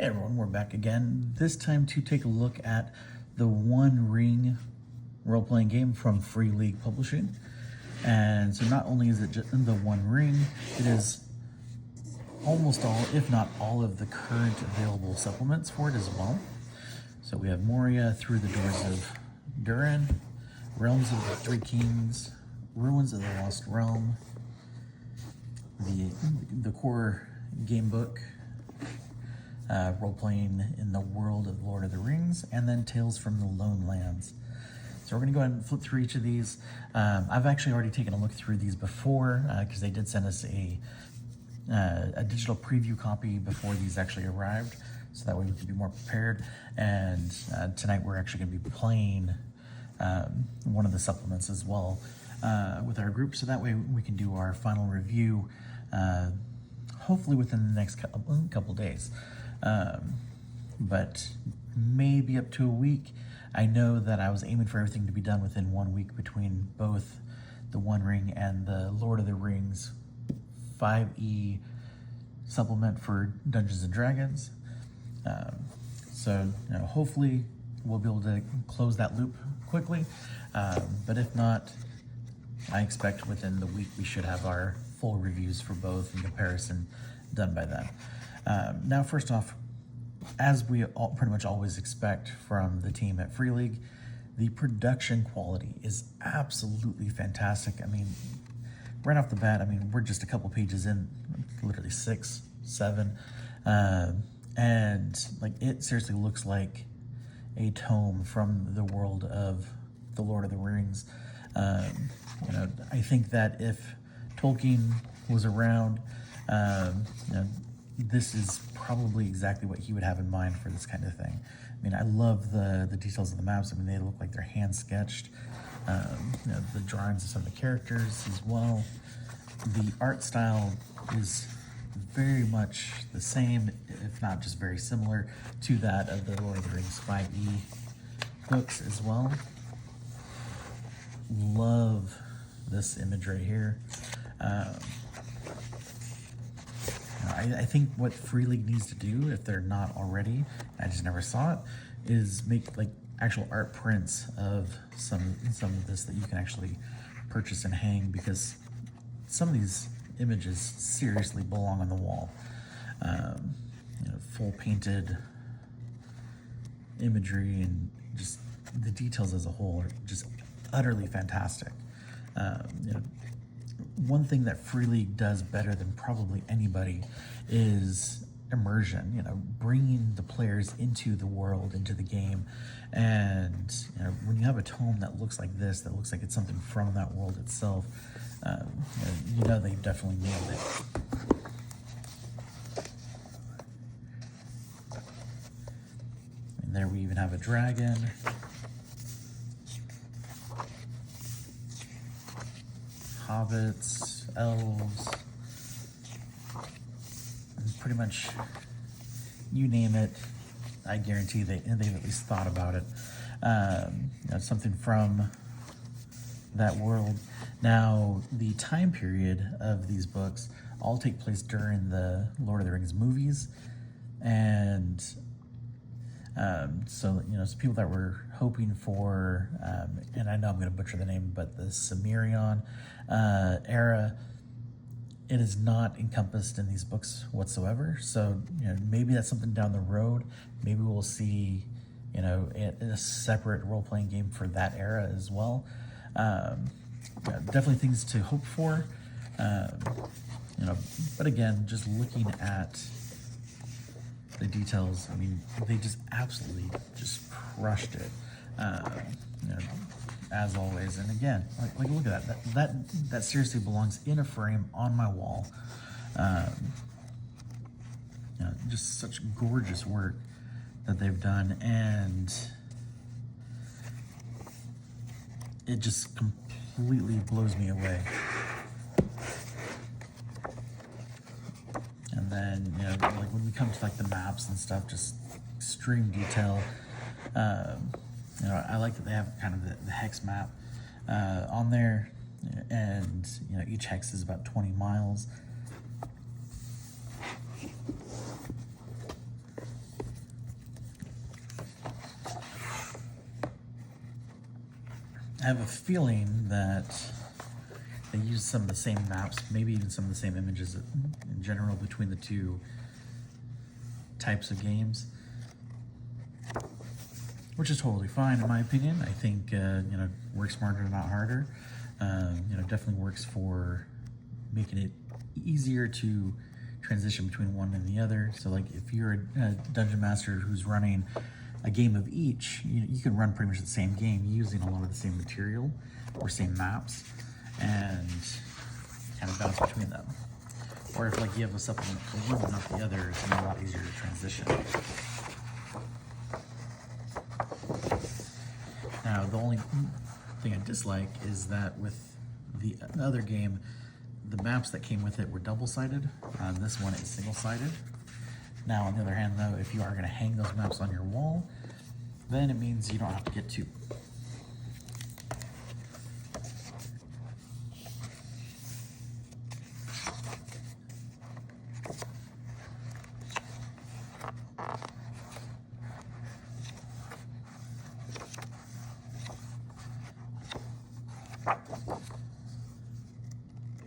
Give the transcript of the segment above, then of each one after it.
Hey everyone, we're back again, this time to take a look at the One Ring Roleplaying Game from Free League Publishing. And so not only is it just the One Ring, it is almost all, if not all, of the current available supplements for it as well. So we have Moria, Through the Doors of Durin, Realms of the Three Kings, Ruins of the Lost Realm, the core game book, role-playing in the world of Lord of the Rings, and then Tales from the Lone Lands. So we're going to go ahead and flip through each of these. I've actually already taken a look through these before because they did send us a digital preview copy before these actually arrived, so that way we could be more prepared. And tonight we're actually going to be playing one of the supplements as well with our group, so that way we can do our final review hopefully within the next couple days. But maybe up to a week. I know that I was aiming for everything to be done within 1 week between both the One Ring and the Lord of the Rings 5e supplement for Dungeons and Dragons. So hopefully we'll be able to close that loop quickly. But if not, I expect within the week we should have our full reviews for both in comparison done by then. Now, first off, as we pretty much always expect from the team at Free League, the production quality is absolutely fantastic. I mean, right off the bat, I mean, we're just a couple pages in, literally 6, 7, and like it seriously looks like a tome from the world of the Lord of the Rings. I think that if Tolkien was around, this is probably exactly what he would have in mind for this kind of thing. I mean, I love the details of the maps. I mean, they look like they're hand sketched. The drawings of some of the characters as well. The art style is very much the same, if not just very similar to that of the Lord of the Rings 5e books as well. Love this image right here. I think what Free League needs to do, if they're not already, I just never saw it, is make like actual art prints of some of this that you can actually purchase and hang, because some of these images seriously belong on the wall. Full painted imagery and just the details as a whole are just utterly fantastic. One thing that Free League does better than probably anybody is immersion, bringing the players into the world, into the game. And when you have a tome that looks like this, that looks like it's something from that world itself, they've definitely nailed it. And there we even have a dragon. Hobbits, elves, and pretty much you name it, I guarantee they've at least thought about it. Something from that world. Now, the time period of these books all take place during the Lord of the Rings movies, and so people that were hoping for, and I know I'm going to butcher the name, but the Cimmerian era, it is not encompassed in these books whatsoever. So maybe that's something down the road. Maybe we'll see a separate role-playing game for that era as well. Definitely things to hope for. But again, just looking at the details, I mean, they just absolutely just crushed it, as always. And again, like look at that seriously belongs in a frame on my wall. Just such gorgeous work that they've done, and it just completely blows me away. And then, like when we come to like the maps and stuff, just extreme detail. I like that they have kind of the hex map on there, and each hex is about 20 miles. I have a feeling that they use some of the same maps, maybe even some of the same images in general between the two types of games, which is totally fine in my opinion. I think work smarter, not harder. Definitely works for making it easier to transition between one and the other. So like if you're a dungeon master who's running a game of each, you can run pretty much the same game using a lot of the same material or same maps and kind of bounce between them. Or if like you have a supplement for one but not the other, it's a lot easier to transition. Now the only thing I dislike is that with the other game, the maps that came with it were double-sided. This one is single-sided. Now, on the other hand, though, if you are going to hang those maps on your wall, then it means you don't have to get two.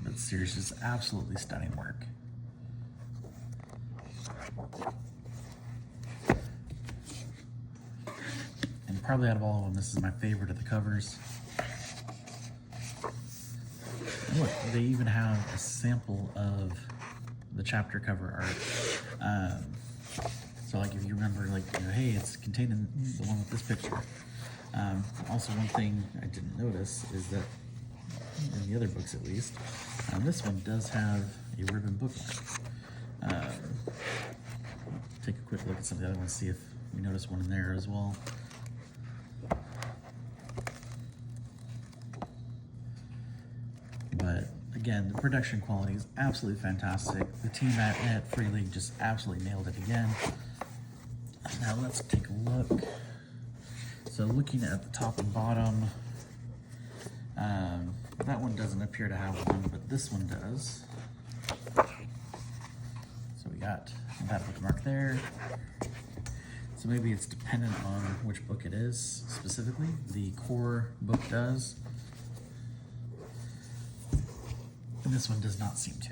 But seriously, it's absolutely stunning work. And probably out of all of them, this is my favorite of the covers. And look, they even have a sample of the chapter cover art. So like if you remember, like, hey, it's contained in the one with this picture. Also, one thing I didn't notice is that in the other books, at least, this one does have a ribbon bookmark. Take a quick look at some of the other ones, see if we notice one in there as well. But again, the production quality is absolutely fantastic. The team at Free League just absolutely nailed it again. Now let's take a look. So looking at the top and bottom, that one doesn't appear to have one, but this one does. So we got that bookmark there. So maybe it's dependent on which book it is specifically. The core book does. And this one does not seem to.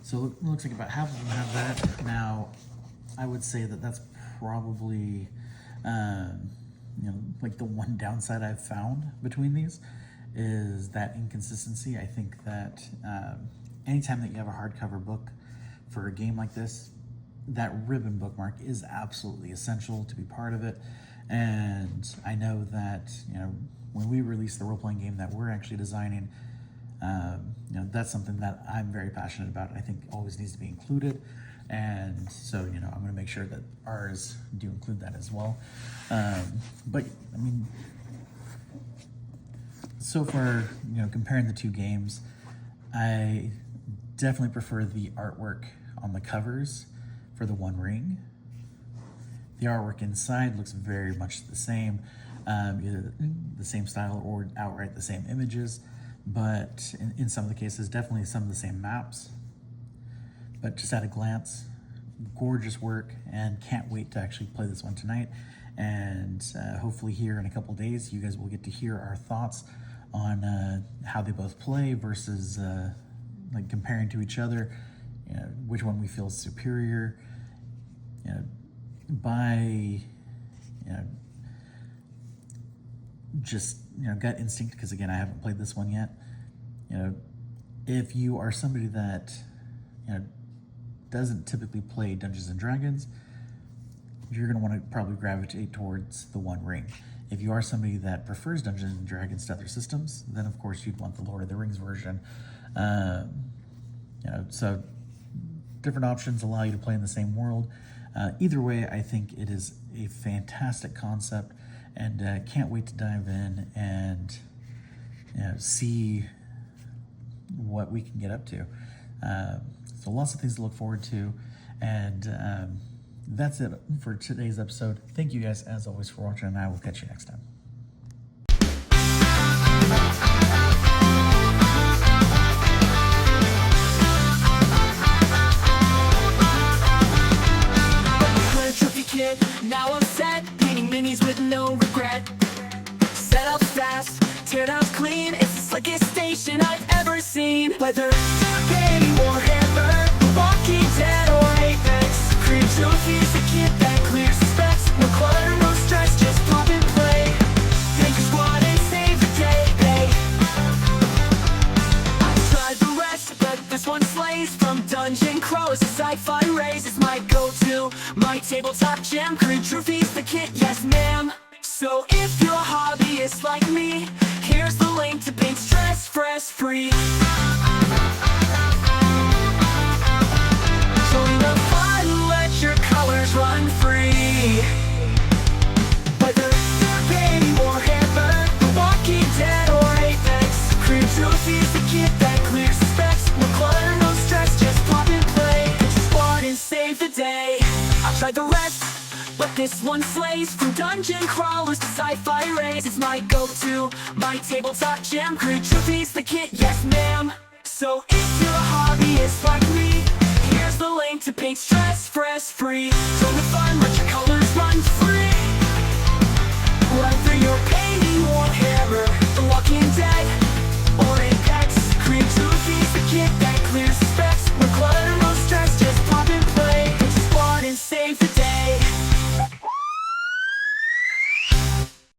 So it looks like about half of them have that. Now, I would say that that's probably, like the one downside I've found between these is that inconsistency. I think that anytime that you have a hardcover book for a game like this, that ribbon bookmark is absolutely essential to be part of it. And I know that, when we release the role-playing game that we're actually designing, that's something that I'm very passionate about. I think always needs to be included. And so, I'm going to make sure that ours do include that as well. But, I mean, so far, comparing the two games, I definitely prefer the artwork on the covers for the One Ring. The artwork inside looks very much the same, either the same style or outright the same images, but in some of the cases, definitely some of the same maps. But just at a glance, gorgeous work, and can't wait to actually play this one tonight. And hopefully here in a couple days, you guys will get to hear our thoughts on how they both play versus like comparing to each other, which one we feel is superior, by just gut instinct, because again, I haven't played this one yet. If you are somebody that doesn't typically play Dungeons and Dragons, you're going to want to probably gravitate towards the One Ring. If you are somebody that prefers Dungeons and Dragons to other systems, then of course you'd want the Lord of the Rings version. So different options allow you to play in the same world. Either way, I think it is a fantastic concept, and can't wait to dive in and see what we can get up to. So lots of things to look forward to, and that's it for today's episode. Thank you guys, as always, for watching, and I will catch you next time. Now I'm set, painting minis with no regret. set up fast, tear down clean. It's the slickest station I've ever seen. Whether game or hammer, Walking Dead or Apex, create trophies to get that clear specs. No clutter, no stress, just pop and play. Take a squad and save the day, babe. I've tried the rest, but this one slays. From dungeon crawlers to sci-fi rays, it's my go-to. My tabletop gem, create trophies the kit, yes ma'am. So if you're a hobbyist like me, here's the link to paint stress free. Join the fun, let your colors run free. Whether you're game or hammer, Walking Dead or Apex, create trophies to get that clear specs. No clutter, no stress, just pop and play. Just squad and save the day. I've tried the rest, but this one slays. From dungeon crawlers to sci-fi rays, it's my go-to. My tabletop gem, create trophies the kit, yes ma'am. So if you're a hobbyist like me, here's the link to paint stress free. Join the fun, let your colors run